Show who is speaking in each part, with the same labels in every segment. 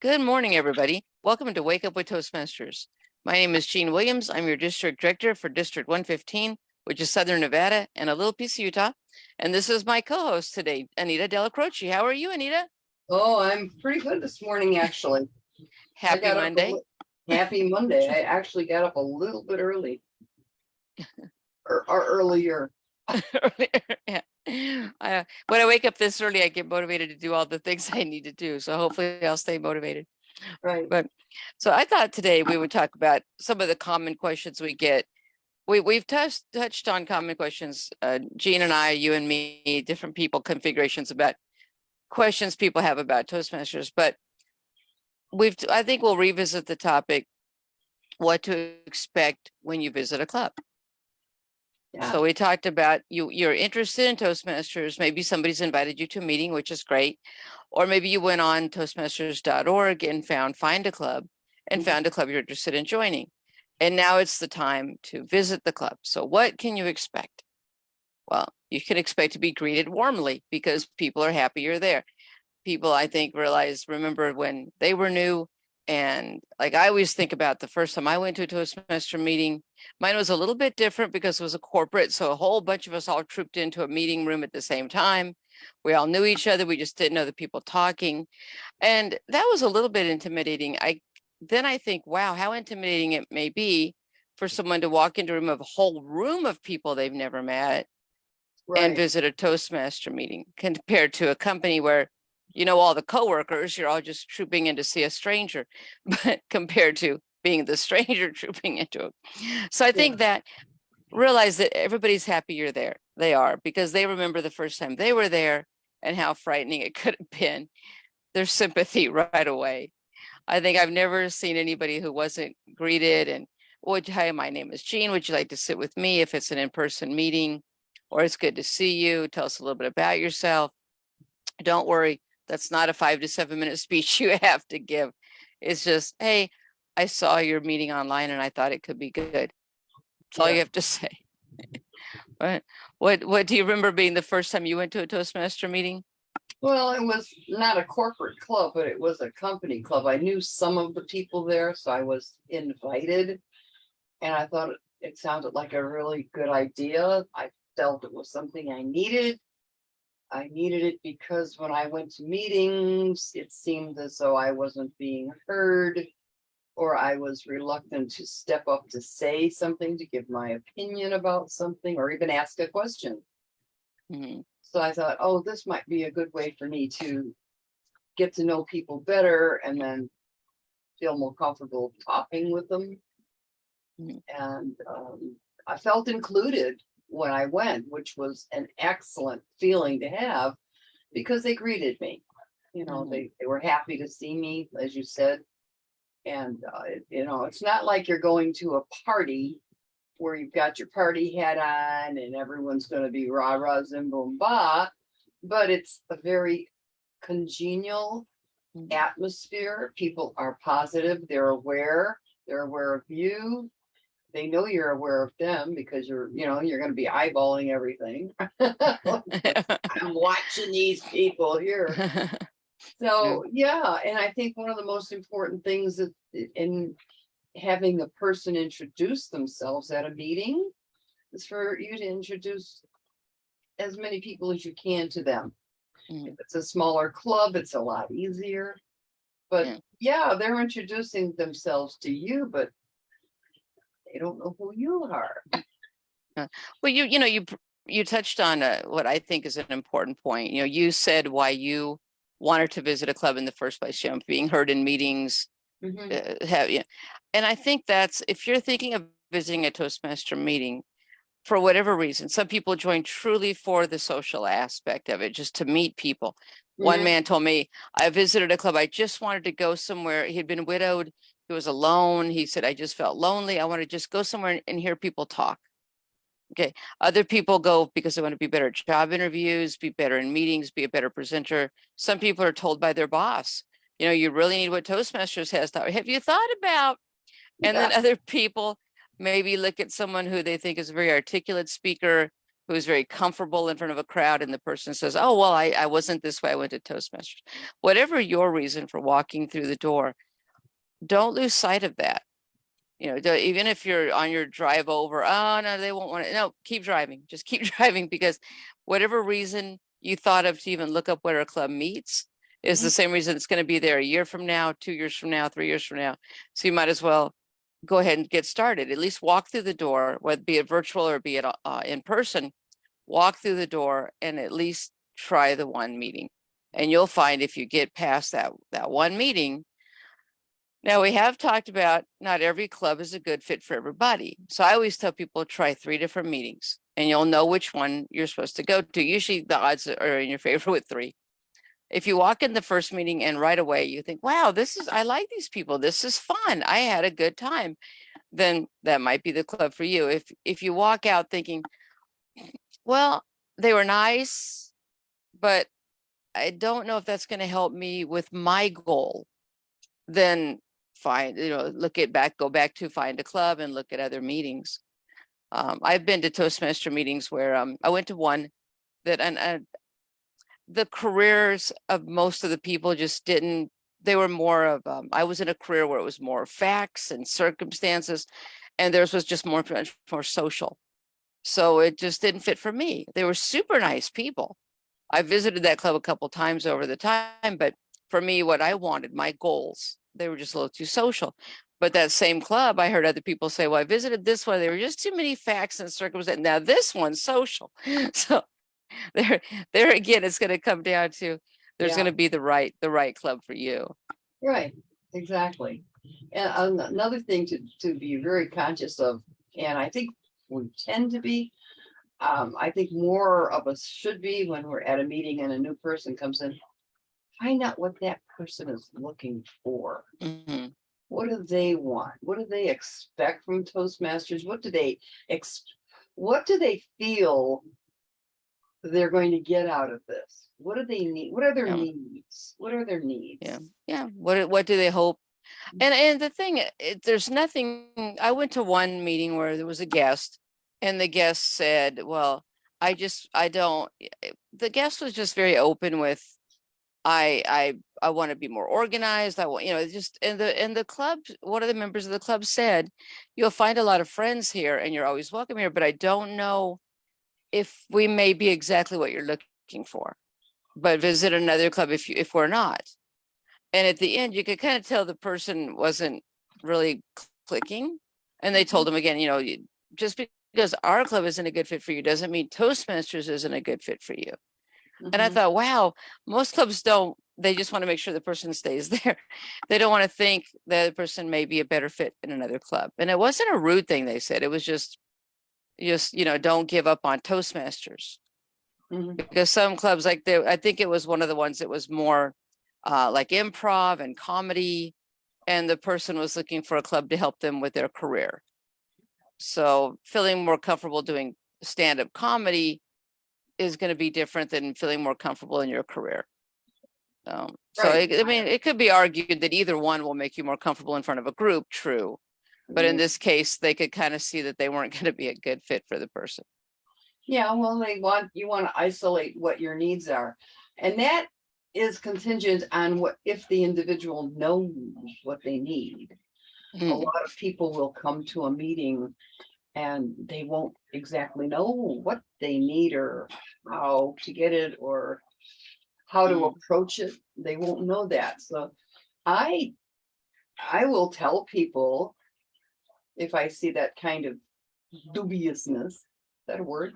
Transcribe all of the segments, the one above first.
Speaker 1: Good morning, everybody. Welcome to Wake Up with Toastmasters. My name is Jean Williams. I'm your district director for District 115, which is Southern Nevada and a little piece of Utah. And this is my co-host today, Anita Delacroce. How are you, Anita?
Speaker 2: Oh, I'm pretty good this morning, actually.
Speaker 1: Happy Monday.
Speaker 2: Happy Monday. I actually got up a little bit early. or earlier.
Speaker 1: Yeah. When I wake up this early, I get motivated to do all the things I need to do. So hopefully I'll stay motivated.
Speaker 2: Right.
Speaker 1: But so I thought today we would talk about some of the common questions we get. We've touched on common questions, Jean and I, you and me, different people, configurations about questions people have about Toastmasters. But I think we'll revisit the topic, what to expect when you visit a club.
Speaker 2: Yeah.
Speaker 1: So we talked about you're interested in Toastmasters. Maybe somebody's invited you to a meeting, which is great. Or maybe you went on toastmasters.org and find a club and found a club you're interested in joining. And now it's the time to visit the club. So what can you expect? Well, you can expect to be greeted warmly because people are happy you're there. People, I think, remember when they were new. And like I always think about the first time I went to a Toastmaster meeting, mine was a little bit different because it was a corporate. So a whole bunch of us all trooped into a meeting room at the same time. We all knew each other. We just didn't know the people talking. And that was a little bit intimidating. Then I think, wow, how intimidating it may be for someone to walk into a room of a whole room of people they've never met and visit a Toastmaster meeting compared to a company where you know all the coworkers, you're all just trooping in to see a stranger, but compared to being the stranger trooping into it. So I think that realize that everybody's happy you're there. They are, because they remember the first time they were there and how frightening it could have been. There's sympathy right away. I think I've never seen anybody who wasn't greeted and, hi, my name is Jean. Would you like to sit with me if it's an in-person meeting? Or it's good to see you. Tell us a little bit about yourself. Don't worry. That's not a 5 to 7 minute speech you have to give. It's just, hey, I saw your meeting online and I thought it could be good. That's all you have to say. What do you remember being the first time you went to a Toastmaster meeting?
Speaker 2: Well, it was not a corporate club, but it was a company club. I knew some of the people there, so I was invited. And I thought it sounded like a really good idea. I felt it was something I needed. I needed it because when I went to meetings, it seemed as though I wasn't being heard, or I was reluctant to step up to say something, to give my opinion about something, or even ask a question. So I thought, oh, this might be a good way for me to get to know people better and then feel more comfortable talking with them. And I felt included when I went, which was an excellent feeling to have because they greeted me. You know, they were happy to see me, as you said. And, you know, it's not like you're going to a party where you've got your party hat on and everyone's going to be rah, rah, zim, boom, bah, but it's a very congenial atmosphere. People are positive. They're aware of you. They know you're aware of them because you're going to be eyeballing everything. I'm watching these people here. So, yeah. And I think one of the most important things in having a person introduce themselves at a meeting is for you to introduce as many people as you can to them. If it's a smaller club, it's a lot easier. But they're introducing themselves to you, but they don't know who you are.
Speaker 1: Well, you touched on what I think is an important point. You said why you wanted to visit a club in the first place, being heard in meetings. And I think that's, if you're thinking of visiting a Toastmaster meeting, for whatever reason, some people join truly for the social aspect of it, just to meet people. One man told me, I visited a club. I just wanted to go somewhere. He'd been widowed. He was alone. He said, I just felt lonely. I want to just go somewhere and hear people talk. Okay. Other people go because they want to be better at job interviews, be better in meetings, be a better presenter. Some people are told by their boss, you really need what Toastmasters has. Have you thought about? And then other people maybe look at someone who they think is a very articulate speaker, who's very comfortable in front of a crowd, and the person says, oh, well, I wasn't this way, I went to Toastmasters. Whatever your reason for walking through the door, don't lose sight of that. Even if you're on your drive over, oh no, they won't want to. No, keep driving. Just keep driving, because whatever reason you thought of to even look up where a club meets is the same reason it's going to be there a year from now, 2 years from now, 3 years from now. So you might as well go ahead and get started. At least walk through the door, whether be it virtual or be it in person. Walk through the door and at least try the one meeting, and you'll find if you get past that one meeting. Now, we have talked about not every club is a good fit for everybody. So I always tell people try 3 different meetings and you'll know which one you're supposed to go to. Usually the odds are in your favor with 3. If you walk in the first meeting and right away you think, wow, I like these people. This is fun. I had a good time. Then that might be the club for you. If you walk out thinking, well, they were nice, but I don't know if that's going to help me with my goal, then find, go back to find a club and look at other meetings. I've been to Toastmaster meetings where I went to one that, and the careers of most of the people just didn't, they were more of, I was in a career where it was more facts and circumstances, and theirs was just much more social. So it just didn't fit for me. They were super nice people. I visited that club a couple times over the time, but for me, what I wanted, my goals, they were just a little too social. But that same club, I heard other people say, well, I visited this one. There were just too many facts and circumstances. Now this one's social. So there again, it's going to come down to, there's going to be the right club for you.
Speaker 2: Right, exactly. And another thing to be very conscious of, and I think we tend to be, I think more of us should be when we're at a meeting and a new person comes in, find out what that person is looking for.
Speaker 1: Mm-hmm.
Speaker 2: What do they want? What do they expect from Toastmasters? What do they feel they're going to get out of this? What do they need? What are their needs? What are their needs?
Speaker 1: Yeah. What do they hope? And the thing, there's nothing. I went to one meeting where there was a guest, and the guest said, well, the guest was just very open with, I want to be more organized. I want, just in the club, one of the members of the club said, you'll find a lot of friends here and you're always welcome here, but I don't know if we may be exactly what you're looking for, but visit another club if we're not. And at the end, you could kind of tell the person wasn't really clicking. And they told him again, just because our club isn't a good fit for you doesn't mean Toastmasters isn't a good fit for you. And I thought, wow, most clubs don't, they just want to make sure the person stays there. They don't want to think the other person may be a better fit in another club. And it wasn't a rude thing they said. It was just, don't give up on Toastmasters. Because some clubs, I think it was one of the ones that was more like improv and comedy, and the person was looking for a club to help them with their career. So feeling more comfortable doing stand-up comedy is going to be different than feeling more comfortable in your career. So it could be argued that either one will make you more comfortable in front of a group, true. But in this case, they could kind of see that they weren't going to be a good fit for the person.
Speaker 2: Yeah, well, you want to isolate what your needs are. And that is contingent on if the individual knows what they need. A lot of people will come to a meeting and they won't exactly know what they need or how to get it or how to approach it. They won't know that. So I will tell people, if I see that kind of dubiousness, is that a word?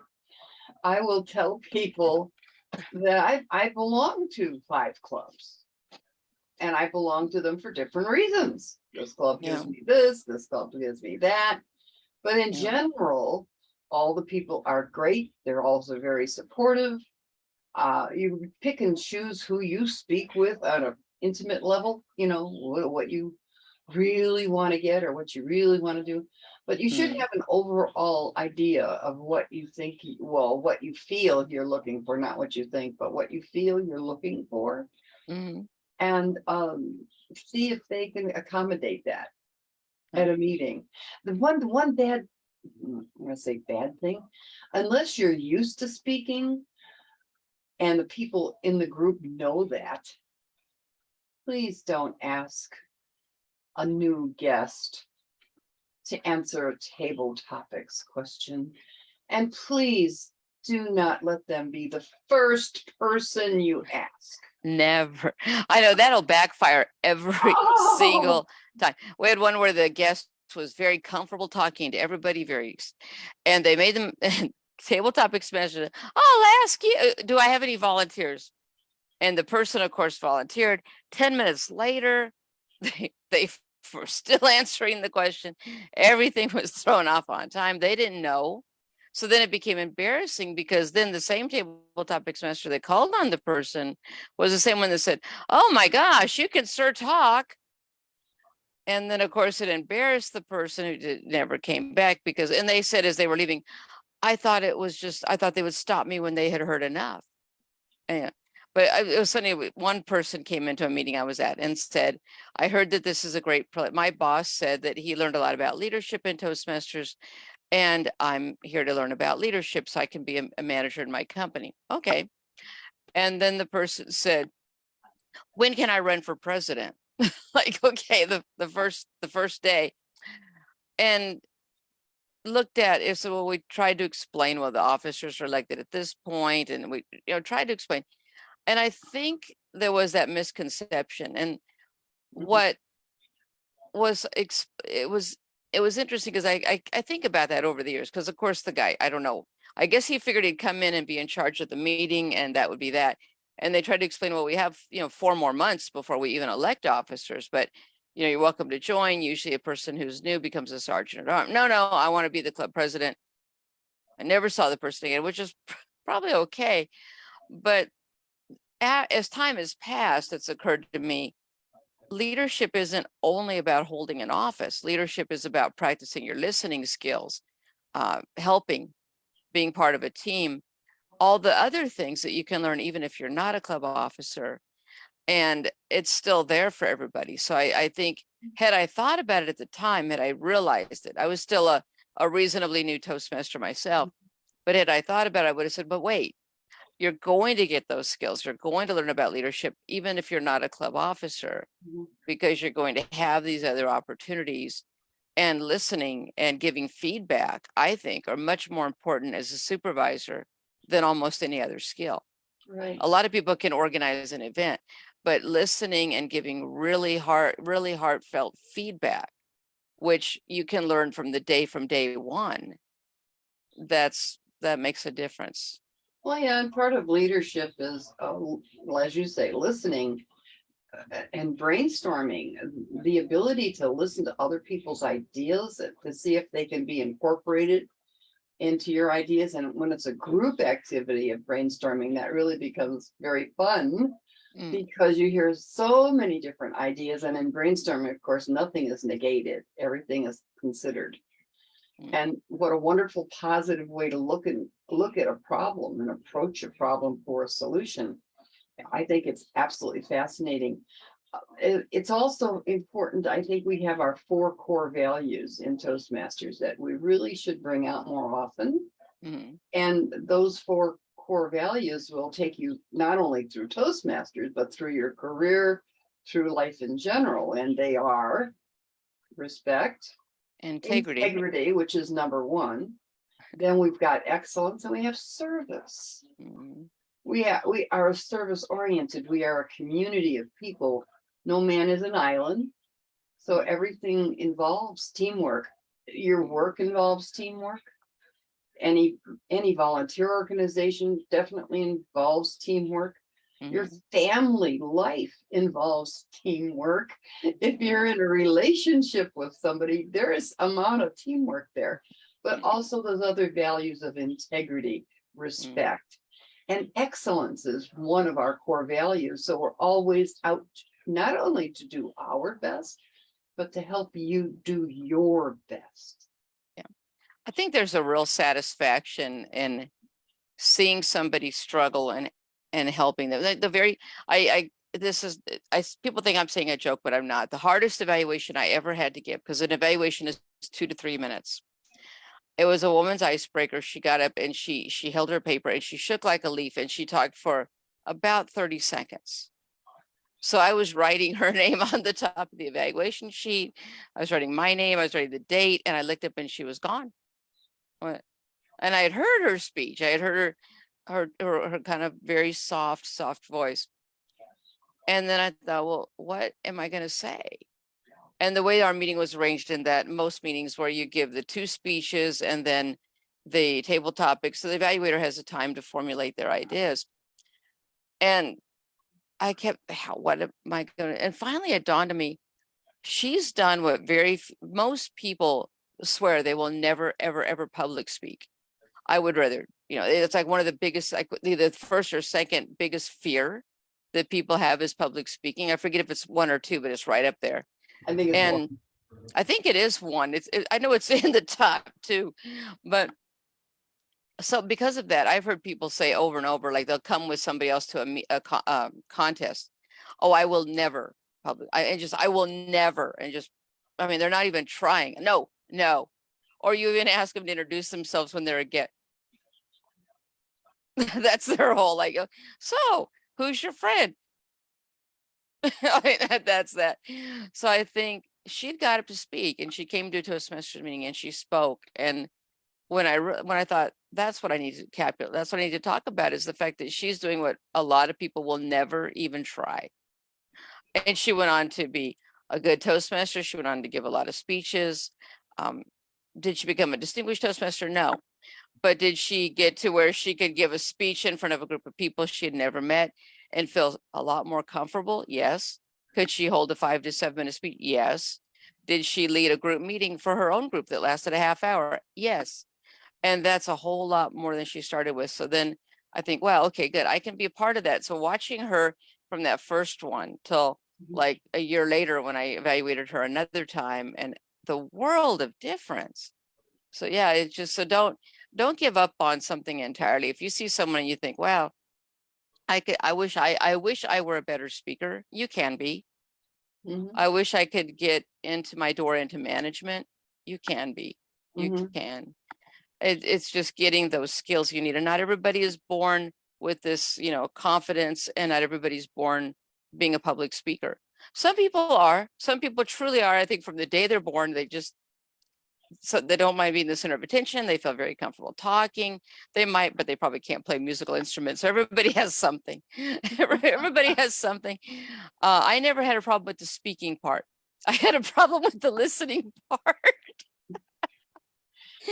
Speaker 2: I will tell people that I belong to 5 clubs, and I belong to them for different reasons. This club gives me this club gives me that. But in general, all the people are great. They're also very supportive. You pick and choose who you speak with on an intimate level, what you really want to get or what you really want to do. But you should have an overall idea of what you think, what you feel you're looking for, not what you think, but what you feel you're looking for. And see if they can accommodate that at a meeting. The one bad I'm gonna say bad thing, unless you're used to speaking and the people in the group know that, please don't ask a new guest to answer a table topics question. And please do not let them be the first person you ask.
Speaker 1: Never. I know that'll backfire every
Speaker 2: Oh.
Speaker 1: single time. We had one where the guest was very comfortable talking to everybody, and they made them table topics mentioned. I'll ask you, do I have any volunteers? And the person, of course, volunteered. 10 minutes later, they were still answering the question. Everything was thrown off on time. They didn't know. So then it became embarrassing because then the same table topics master that called on the person was the same one that said, oh my gosh, you can sir talk. And then of course it embarrassed the person who never came back because, and they said as they were leaving, I thought they would stop me when they had heard enough. Yeah. But it was funny. One person came into a meeting I was at and said, I heard that this is a great, my boss said that he learned a lot about leadership in Toastmasters, and I'm here to learn about leadership so I can be a manager in my company. Okay. And then the person said, when can I run for president? Like, okay, the first day. And looked at it. So well, we tried to explain, well, the officers are elected at this point, and we tried to explain. And I think there was that misconception. And what was it was interesting because I think about that over the years, because of course the guy, I don't know, I guess he figured he'd come in and be in charge of the meeting and that would be that. And they tried to explain, well, we have 4 more months before we even elect officers, but you're welcome to join. Usually a person who's new becomes a sergeant at arms. No, I want to be the club president. I never saw the person again, which is probably okay. But as time has passed, it's occurred to me, leadership isn't only about holding an office. Leadership is about practicing your listening skills, helping, being part of a team, all the other things that you can learn even if you're not a club officer. And it's still there for everybody. So I think had I thought about it at the time, had I realized it, I was still a reasonably new Toastmaster myself. But had I thought about it, I would have said, but wait, you're going to get those skills. You're going to learn about leadership, even if you're not a club officer, because you're going to have these other opportunities. And listening and giving feedback, I think, are much more important as a supervisor than almost any other skill.
Speaker 2: Right.
Speaker 1: A lot of people can organize an event, but listening and giving really heartfelt feedback, which you can learn from day one, that makes a difference.
Speaker 2: Well, yeah, and part of leadership is, well, as you say, listening and brainstorming, the ability to listen to other people's ideas to see if they can be incorporated into your ideas. And when it's a group activity of brainstorming, that really becomes very fun because you hear so many different ideas. And in brainstorming, of course, nothing is negated, everything is considered. And what a wonderful positive way to look at a problem and approach a problem for a solution. I think it's absolutely fascinating. It's also important. I think we have our 4 core values in Toastmasters that we really should bring out more often. And those 4 core values will take you not only through Toastmasters, but through your career, through life in general. And they are respect, integrity, which is number 1. Then we've got excellence, and we have service. We are service oriented. We are a community of people. No man is an island. So everything involves teamwork. Your work involves teamwork. Any volunteer organization definitely involves teamwork. Your family life involves teamwork. If you're in a relationship with somebody, there is amount of teamwork there, but also those other values of integrity, respect, and excellence is one of our core values. So we're always out not only to do our best, but to help you do your best.
Speaker 1: Yeah, I think there's a real satisfaction in seeing somebody struggle and helping them. People think I'm saying a joke, but I'm not. The hardest evaluation I ever had to give, because an evaluation is 2 to 3 minutes. It was a woman's icebreaker. She got up and she held her paper and she shook like a leaf and she talked for about 30 seconds. So I was writing her name on the top of the evaluation sheet. I was writing my name, I was writing the date, and I looked up and she was gone. And I had heard her speech. I had heard her kind of very soft voice. And then I thought, well, what am I going to say? And the way our meeting was arranged in that most meetings where you give the 2 speeches and then the table topics, so the evaluator has the time to formulate their ideas. And I kept, what am I going to, and finally it dawned on me, she's done what most people swear they will never, ever public speak. I would rather, it's like one of the biggest, like the first or second biggest fear that people have is public speaking. I forget if it's 1 or 2, but it's right up there.
Speaker 2: I think it's
Speaker 1: And
Speaker 2: one.
Speaker 1: I think it is 1. I know it's in the top 2, but so because of that, I've heard people say over and over, like they'll come with somebody else to a contest. Oh, I will never public. I will never. And just, I mean, they're not even trying. No. Or you even ask them to introduce themselves when they're a guest. That's their whole like, so who's your friend? I mean, that's that. So I think she'd got up to speak and she came to a Toastmasters meeting and she spoke. And when I thought that's what I need to capture, that's what I need to talk about, is the fact that she's doing what a lot of people will never even try. And she went on to be a good Toastmaster. She went on to give a lot of speeches. Did she become a distinguished Toastmaster? No. But did she get to where she could give a speech in front of a group of people she had never met and feel a lot more comfortable? Yes. Could she hold a 5 to 7 minute speech? Yes. Did she lead a group meeting for her own group that lasted a half hour? Yes. And that's a whole lot more than she started with. So then I think, well, okay, good. I can be a part of that. So watching her from that first one till like a year later when I evaluated her another time, and the world of difference. So yeah, it's just, so don't give up on something entirely. If you see someone and you think, wow, I wish I were a better speaker. You can be.
Speaker 2: Mhm.
Speaker 1: I wish I could get into my door into management. You can be. You
Speaker 2: Mhm.
Speaker 1: can. It's just getting those skills you need. And not everybody is born with this, confidence, and not everybody's born being a public speaker. Some people truly are. I think from the day they're born, so they don't mind being the center of attention. They feel very comfortable talking. They might, but they probably can't play musical instruments. So everybody has something. Everybody has something. I never had a problem with the speaking part. I had a problem with the listening part.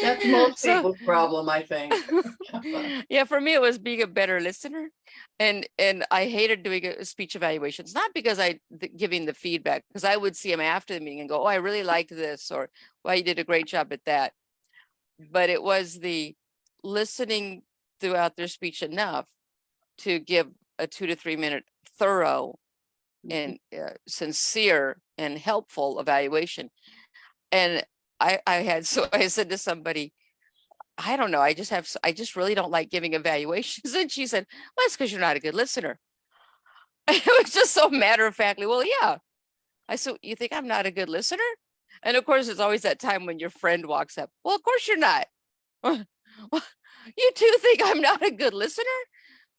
Speaker 2: That's most
Speaker 1: So,
Speaker 2: people's problem, I think.
Speaker 1: yeah, for me, it was being a better listener. And I hated doing speech evaluations, not because giving the feedback, because I would see them after the meeting and go, oh, I really liked this, or well, you did a great job at that. But it was the listening throughout their speech enough to give a 2 to 3 minute thorough and sincere and helpful evaluation. And I said to somebody, I don't know, I just really don't like giving evaluations. And she said, well, it's because you're not a good listener. It was just so matter of factly, well, yeah. I said, you think I'm not a good listener? And of course, it's always that time when your friend walks up. Well, of course you're not. Well, you two think I'm not a good listener?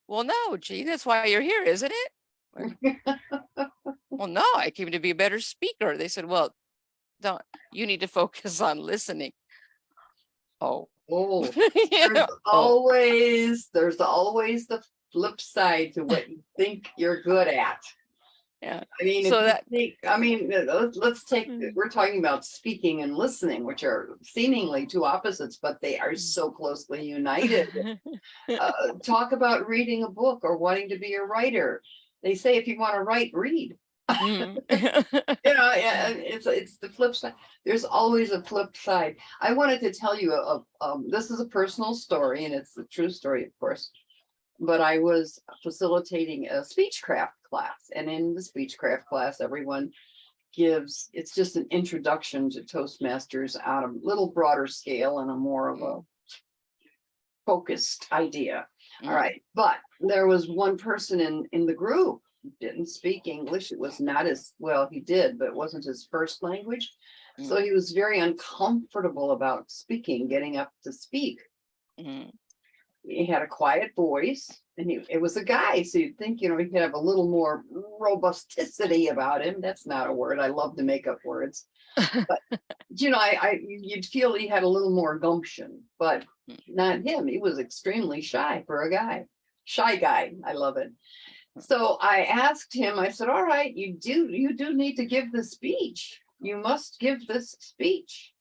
Speaker 1: Well, no, Gene, that's why you're here, isn't it? Well, no, I came to be a better speaker. They said, well, you need to focus on listening. Oh,
Speaker 2: Oh,
Speaker 1: you know,
Speaker 2: there's always the flip side to what you think you're good at.
Speaker 1: yeah.
Speaker 2: I mean,
Speaker 1: So
Speaker 2: let's take, we're talking about speaking and listening, which are seemingly two opposites, but they are so closely united. Talk about reading a book or wanting to be a writer. They say if you want to write, read. Yeah, it's the flip side. There's always a flip side. I wanted to tell you this is a personal story, and it's the true story, of course. But I was facilitating a speechcraft class, and in the speechcraft class, everyone it's just an introduction to Toastmasters on a little broader scale and a more of a focused idea. All right, but there was one person in the group who didn't speak English. It was not as well, he did, but it wasn't his first language. So he was very uncomfortable about speaking, getting up to speak.
Speaker 1: Mhm.
Speaker 2: He had a quiet voice, and it was a guy, so you'd think, he'd have a little more robusticity about him. That's not a word. I love to make up words. But you'd feel he had a little more gumption, but not him. He was extremely shy for a guy. Shy guy. I love it. So I asked him, I said, all right, you do need to give the speech. You must give this speech.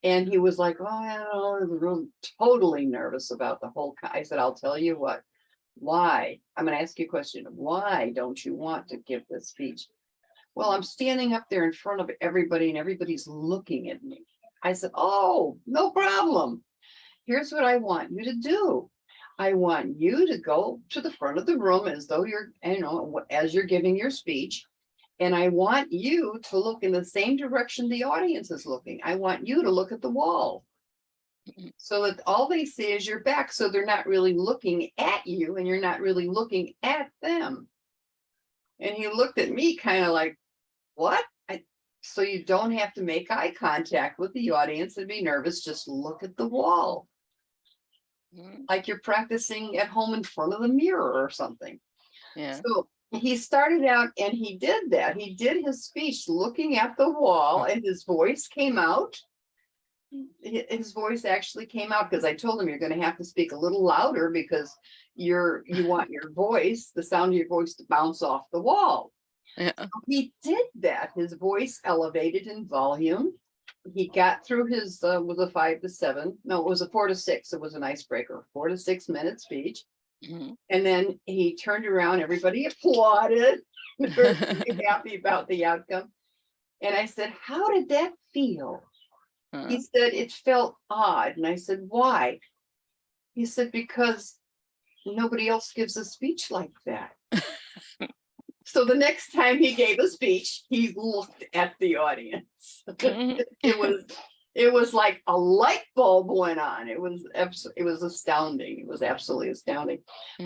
Speaker 2: And he was like, oh, I don't know, he was really totally nervous about the whole. I said, I'll tell you what, why? I'm going to ask you a question. Why don't you want to give this speech? Well, I'm standing up there in front of everybody and everybody's looking at me. I said, oh, no problem. Here's what I want you to do. I want you to go to the front of the room as though you're, as you're giving your speech. And I want you to look in the same direction the audience is looking. I want you to look at the wall so that all they see is your back. So they're not really looking at you and you're not really looking at them. And he looked at me kind of like, what? So you don't have to make eye contact with the audience and be nervous. Just look at the wall. Like you're practicing at home in front of the mirror or something.
Speaker 1: Yeah.
Speaker 2: So he started out and he did that. He did his speech looking at the wall and his voice came out. His voice actually came out because I told him you're going to have to speak a little louder because you want your voice, the sound of your voice, to bounce off the wall.
Speaker 1: Yeah.
Speaker 2: So he did that. His voice elevated in volume. He got through his was a 5 to 7. No, it was a 4 to 6. It was an icebreaker, 4 to 6 minute speech. And then he turned around, everybody applauded. They were really happy about the outcome. And I said, how did that feel? He said, it felt odd. And I said, why? He said, because nobody else gives a speech like that. So the next time he gave a speech, he looked at the audience. It was like a light bulb went on. It was astounding. It was absolutely astounding.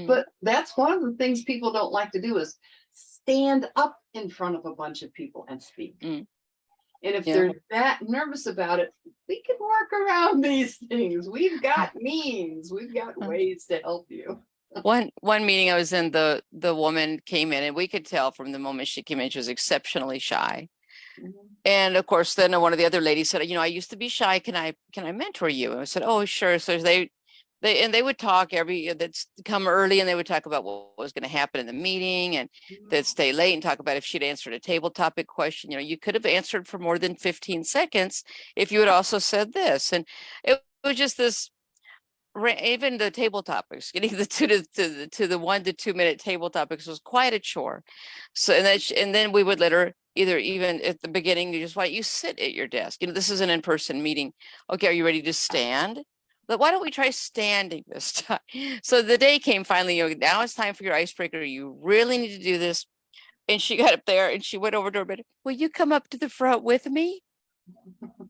Speaker 2: But that's one of the things people don't like to do is stand up in front of a bunch of people and speak. And if they're that nervous about it, we can work around these things. We've got means. We've got ways to help you.
Speaker 1: One meeting I was in, the woman came in and we could tell from the moment she came in, she was exceptionally shy. And of course, then one of the other ladies said, I used to be shy. Can I mentor you? And I said, oh, sure. So they would talk they'd come early and they would talk about what was going to happen in the meeting, and they'd stay late and talk about if she'd answered a table topic question. You could have answered for more than 15 seconds if you had also said this. And it was just this, even the table topics, getting to the 1 to 2 minute table topics was quite a chore. So, and then we would let her even at the beginning, why don't you sit at your desk? This is an in-person meeting. Okay, are you ready to stand? But why don't we try standing this time? So the day came finally, now it's time for your icebreaker. You really need to do this. And she got up there and she went over to her mentor. Will you come up to the front with me?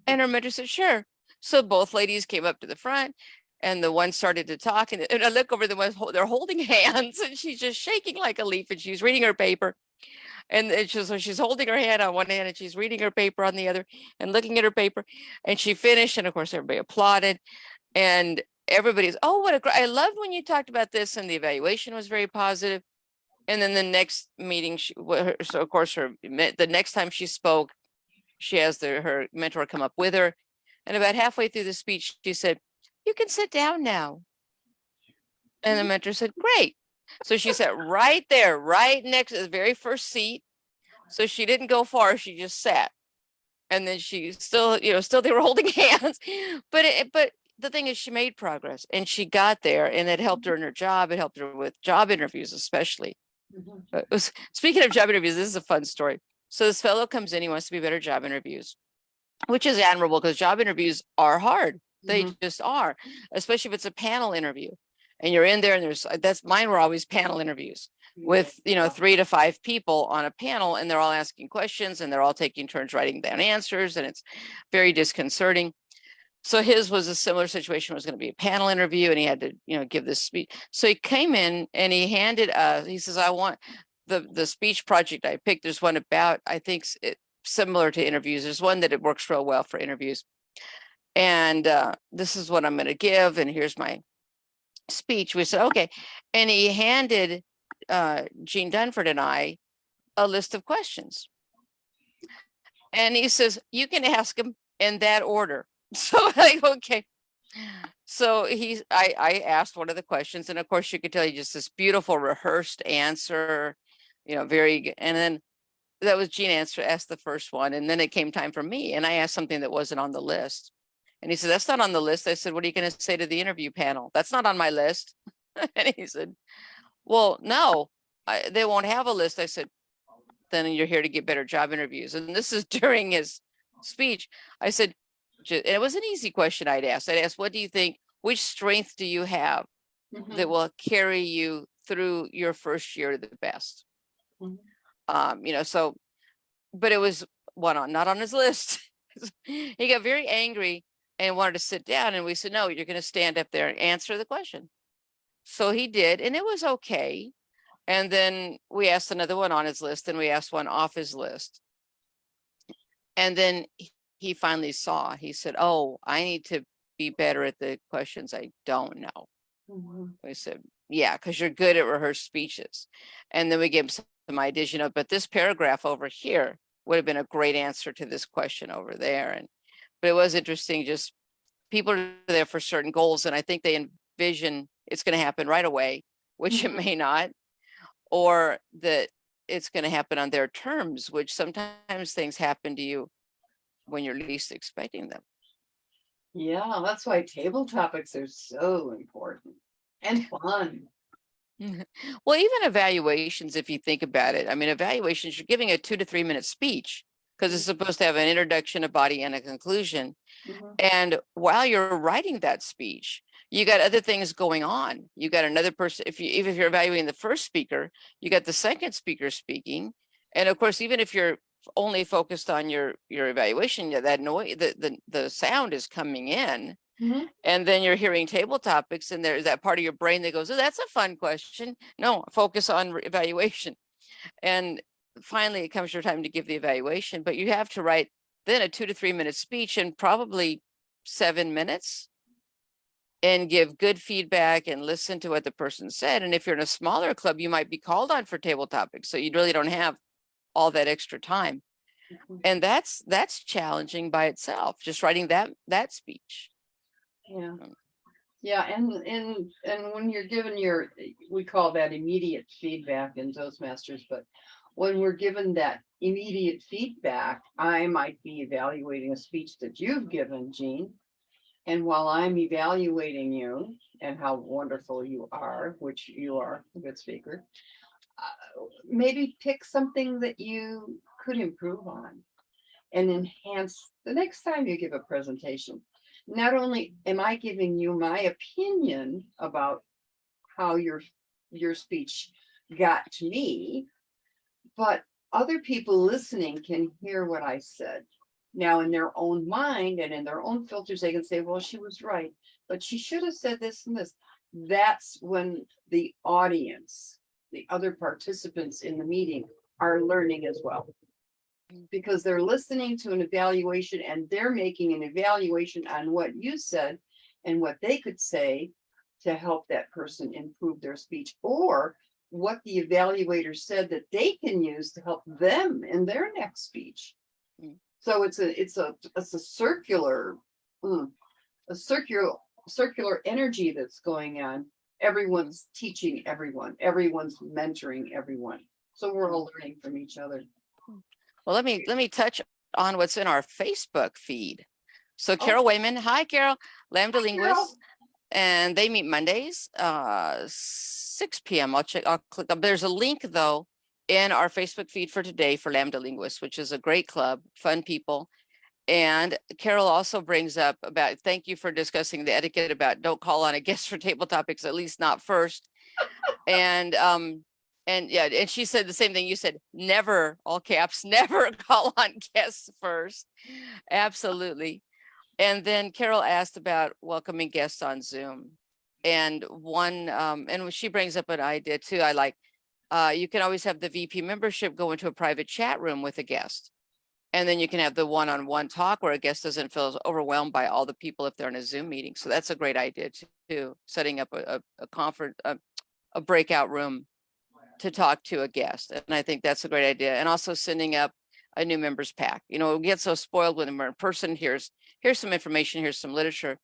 Speaker 1: And her mentor said, sure. So both ladies came up to the front. And the one started to talk, and I look over they're holding hands, and she's just shaking like a leaf, and she's reading her paper. And so she's holding her hand on one hand, and she's reading her paper on the other, and looking at her paper. And she finished, and of course, everybody applauded. And everybody's, oh, I loved when you talked about this, and the evaluation was very positive. And then the next meeting, so of course, the next time she spoke, she has her mentor come up with her. And about halfway through the speech, she said, you can sit down now. And the mentor said, great. So she sat right there, right next to the very first seat. So she didn't go far. She just sat. And then she still they were holding hands. But the thing is, she made progress and she got there, and it helped her in her job. It helped her with job interviews, especially. Speaking of job interviews, this is a fun story. So this fellow comes in, he wants to be better at job interviews, which is admirable because job interviews are hard. They just are, especially if it's a panel interview and you're in there, and mine were always panel interviews with, 3 to 5 people on a panel, and they're all asking questions and they're all taking turns writing down answers, and it's very disconcerting. So his was a similar situation. It was going to be a panel interview, and he had to, give this speech. So he came in and he handed he says, I want the speech project I picked. There's one about, I think similar to interviews. There's one that it works real well for interviews. And this is what I'm going to give. And here's my speech. We said, okay. And he handed Jean Dunford and I a list of questions. And he says, you can ask them in that order. So like, okay. So I asked one of the questions, and of course you could tell you just this beautiful rehearsed answer, very, and then that was Jean asked the first one, and then it came time for me, and I asked something that wasn't on the list. And he said, that's not on the list. I said, what are you going to say to the interview panel? That's not on my list. And he said, well, no, they won't have a list. I said, then you're here to get better job interviews. And this is during his speech. I said, and it was an easy question I'd asked. I'd ask, what do you think, which strength do you have that will carry you through your first year the best? So, but it was not on his list. He got very angry and wanted to sit down. And we said, no, you're going to stand up there and answer the question. So he did, and it was okay. And then we asked another one on his list, and we asked one off his list. And then he finally saw, he said, oh, I need to be better at the questions I don't know. We said, yeah, because you're good at rehearsed speeches. And then we gave him some ideas, but this paragraph over here would have been a great answer to this question over there. But it was interesting, just people are there for certain goals. And I think they envision it's going to happen right away, which it may not, or that it's going to happen on their terms, which sometimes things happen to you when you're least expecting them.
Speaker 2: Yeah, that's why table topics are so important and fun.
Speaker 1: Well, even evaluations, if you think about it, I mean, evaluations, you're giving a 2 to 3 minute speech because it's supposed to have an introduction, a body, and a conclusion. And while you're writing that speech, you got other things going on. You got another person, even if you're evaluating the first speaker, you got the second speaker speaking. And of course, even if you're only focused on your evaluation, that noise, the sound is coming in. And then you're hearing table topics, and there's that part of your brain that goes, oh, that's a fun question. No, focus on evaluation. And finally, it comes your time to give the evaluation, but you have to write then a 2 to 3 minute speech in probably 7 minutes and give good feedback and listen to what the person said. And if you're in a smaller club, you might be called on for table topics. So you really don't have all that extra time. And that's challenging by itself, just writing that speech.
Speaker 2: Yeah. And when you're given we call that immediate feedback in Toastmasters, but when we're given that immediate feedback, I might be evaluating a speech that you've given, Jean. And while I'm evaluating you and how wonderful you are, which you are a good speaker, maybe pick something that you could improve on and enhance the next time you give a presentation. Not only am I giving you my opinion about how your speech got to me, but other people listening can hear what I said. Now, in their own mind and in their own filters, they can say, well, she was right, but she should have said this and this. That's when the audience, the other participants in the meeting, are learning as well. Because they're listening to an evaluation and they're making an evaluation on what you said and what they could say to help that person improve their speech, or what the evaluator said that they can use to help them in their next speech. So it's a circular energy that's going on. Everyone's teaching everyone, everyone's mentoring everyone. So we're all learning from each other.
Speaker 1: Well, let me touch on what's in our Facebook feed. So Carol Wayman, hi Carol, Lambda Linguist, and they meet Mondays, 6 p.m. I'll click up. There's a link though in our Facebook feed for today for Lambda Linguist, which is a great club, fun people. And Carol also brings up about, thank you for discussing the etiquette about don't call on a guest for table topics, at least not first. And yeah, and she said the same thing you said, never, all caps, never call on guests first. Absolutely. And then Carol asked about welcoming guests on Zoom. And and she brings up an idea too. I like, you can always have the VP membership go into a private chat room with a guest. And then you can have the one-on-one talk where a guest doesn't feel overwhelmed by all the people if they're in a Zoom meeting. So that's a great idea too, setting up a conference, a breakout room to talk to a guest. And I think that's a great idea. And also sending up a new members pack. You know, we get so spoiled when we're in person. Here's some information, here's some literature.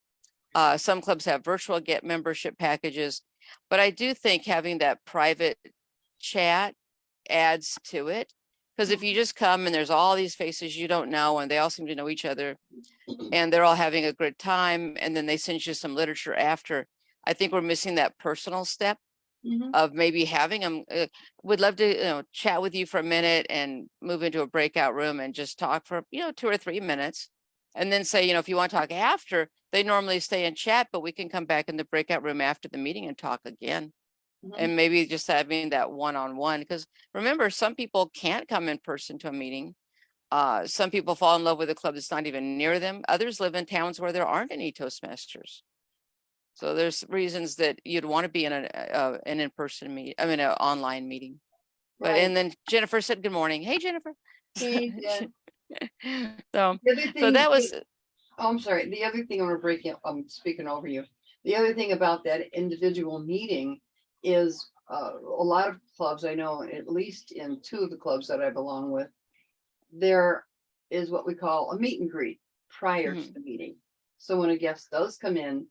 Speaker 1: Some clubs have virtual get membership packages, but I do think having that private chat adds to it. Because if you just come and there's all these faces you don't know, and they all seem to know each other, and they're all having a good time, and then they send you some literature after, I think we're missing that personal step of maybe having them. Would love to chat with you for a minute and move into a breakout room and just talk for 2 or 3 minutes, and then say, if you want to talk after, they normally stay and chat, but we can come back in the breakout room after the meeting and talk again. And maybe just having that one-on-one, because remember, some people can't come in person to a meeting. Some people fall in love with a club that's not even near them. Others live in towns where there aren't any Toastmasters. So there's reasons that you'd want to be in an in-person meeting, an online meeting. But
Speaker 2: Right.
Speaker 1: and then Jennifer said, good morning. Hey, Jennifer.
Speaker 2: Hey, Jen.
Speaker 1: So
Speaker 2: The other thing,
Speaker 1: that was,
Speaker 2: oh, I'm sorry. The other thing I'm gonna break up, I'm speaking over you. The other thing about that individual meeting is a lot of clubs, I know, at least in 2 of the clubs that I belong with, there is what we call a meet and greet prior to the meeting. So when a guest does come in,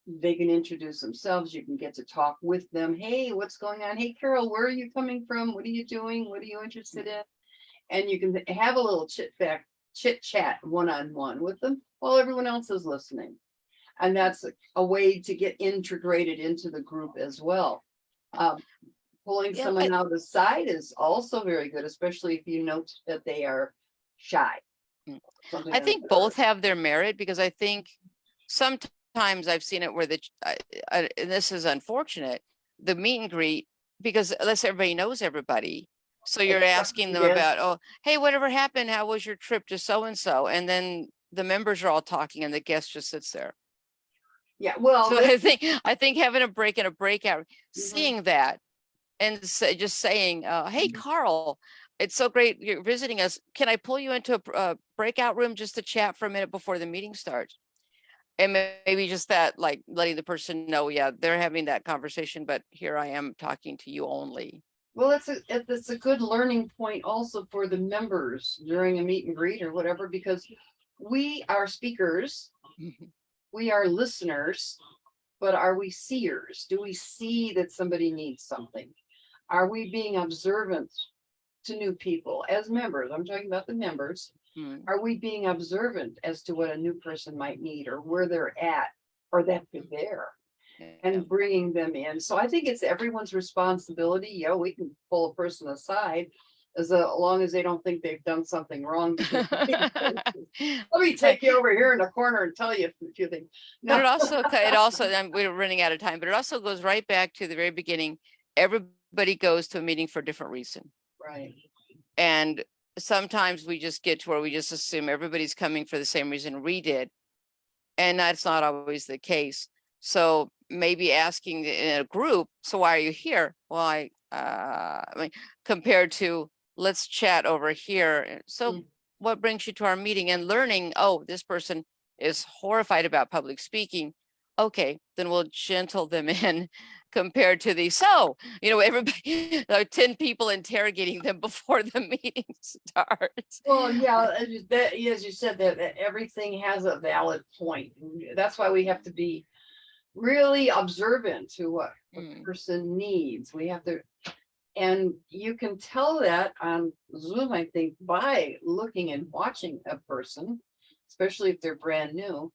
Speaker 2: they can introduce themselves. You can get to talk with them. Hey, what's going on? Hey, Carol, where are you coming from? What are you doing? What are you interested in? And you can have a little chit chat one-on-one with them while everyone else is listening. And that's a way to get integrated into the group as well. Pulling someone out of the side is also very good, especially if you note that they are shy.
Speaker 1: I think both have their merit, because I think sometimes I've seen it where and this is unfortunate, the meet and greet, because unless everybody knows everybody. So you're asking them about, oh, hey, whatever happened? How was your trip to so-and-so? And then the members are all talking and the guest just sits there.
Speaker 2: Yeah, well,
Speaker 1: so I think having a break and a breakout, seeing that and just saying, hey, Carl, it's so great you're visiting us. Can I pull you into a breakout room just to chat for a minute before the meeting starts? And maybe just that, like letting the person know, yeah, they're having that conversation, but here I am talking to you only.
Speaker 2: Well, it's a good learning point also for the members during a meet and greet or whatever, because we are speakers, we are listeners, but are we seers? Do we see that somebody needs something? Are we being observant to new people as members? I'm talking about the members. Are we being observant as to what a new person might need or where they're at or that they're there? And bringing them in. So I think it's everyone's responsibility. Yeah, we can pull a person aside as long as they don't think they've done something wrong. Let me take you over here in the corner and tell you a few things. No.
Speaker 1: But it also, we're running out of time, but it also goes right back to the very beginning. Everybody goes to a meeting for a different reason.
Speaker 2: Right.
Speaker 1: And sometimes we just get to where we just assume everybody's coming for the same reason we did. And that's not always the case. So maybe asking in a group, so why are you here? Well, compared to let's chat over here. So what brings you to our meeting? And learning, oh, this person is horrified about public speaking. Okay, then we'll gentle them in compared to everybody, 10 people interrogating them before the meeting starts.
Speaker 2: Well, yeah, as you said, that everything has a valid point. That's why we have to be really observant to what the person needs. We have to, and you can tell that on Zoom, I think, by looking and watching a person, especially if they're brand new.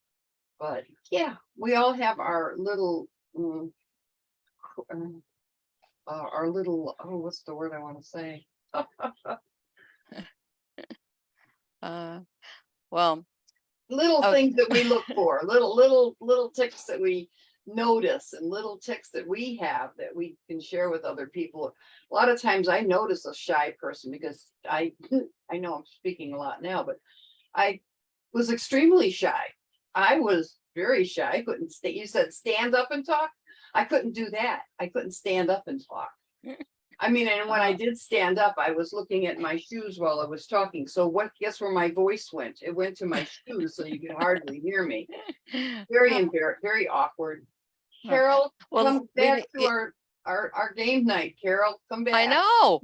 Speaker 2: But yeah, we all have our little, oh, what's the word I want to say?
Speaker 1: Well,
Speaker 2: little things that we look for, little ticks that we notice and little ticks that we have that we can share with other people. A lot of times I notice a shy person because I know I'm speaking a lot now, but I was extremely shy. I was very shy. I couldn't stay. You said stand up and talk. I couldn't do that. I couldn't stand up and talk. I mean, and when I did stand up, I was looking at my shoes while I was talking. So guess where my voice went? It went to my shoes, so you could hardly hear me. Very very awkward. Carol,
Speaker 1: Well,
Speaker 2: come
Speaker 1: we
Speaker 2: back
Speaker 1: need-
Speaker 2: to our game night. Carol, come back.
Speaker 1: I know.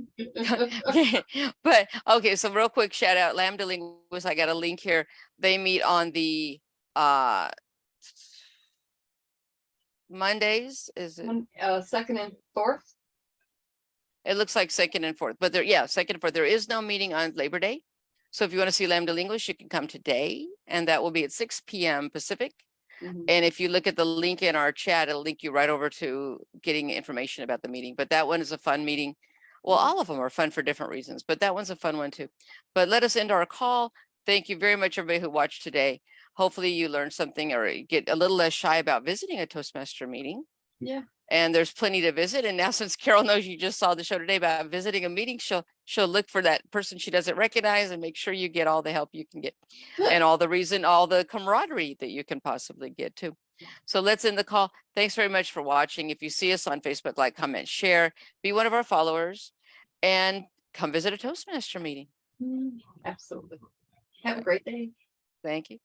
Speaker 1: But okay, so real quick shout out Lambda Linguists. I got a link here. They meet on the Mondays, is it?
Speaker 2: Second and fourth.
Speaker 1: It looks like second and fourth, but second and fourth. There is no meeting on Labor Day. So if you want to see Lambda Linguists, you can come today, and that will be at 6 p.m. Pacific. And if you look at the link in our chat, it'll link you right over to getting information about the meeting. But that one is a fun meeting. Well, all of them are fun for different reasons, but that one's a fun one too. But let us end our call. Thank you very much, everybody who watched today. Hopefully you learned something or get a little less shy about visiting a Toastmaster meeting.
Speaker 2: Yeah.
Speaker 1: And there's plenty to visit. And now since Carol knows you just saw the show today about visiting a meeting, she'll look for that person she doesn't recognize and make sure you get all the help you can get and all the camaraderie that you can possibly get too. So let's end the call. Thanks very much for watching. If you see us on Facebook, like, comment, share, be one of our followers, and come visit a Toastmaster meeting.
Speaker 2: Absolutely. Have a great day.
Speaker 1: Thank you.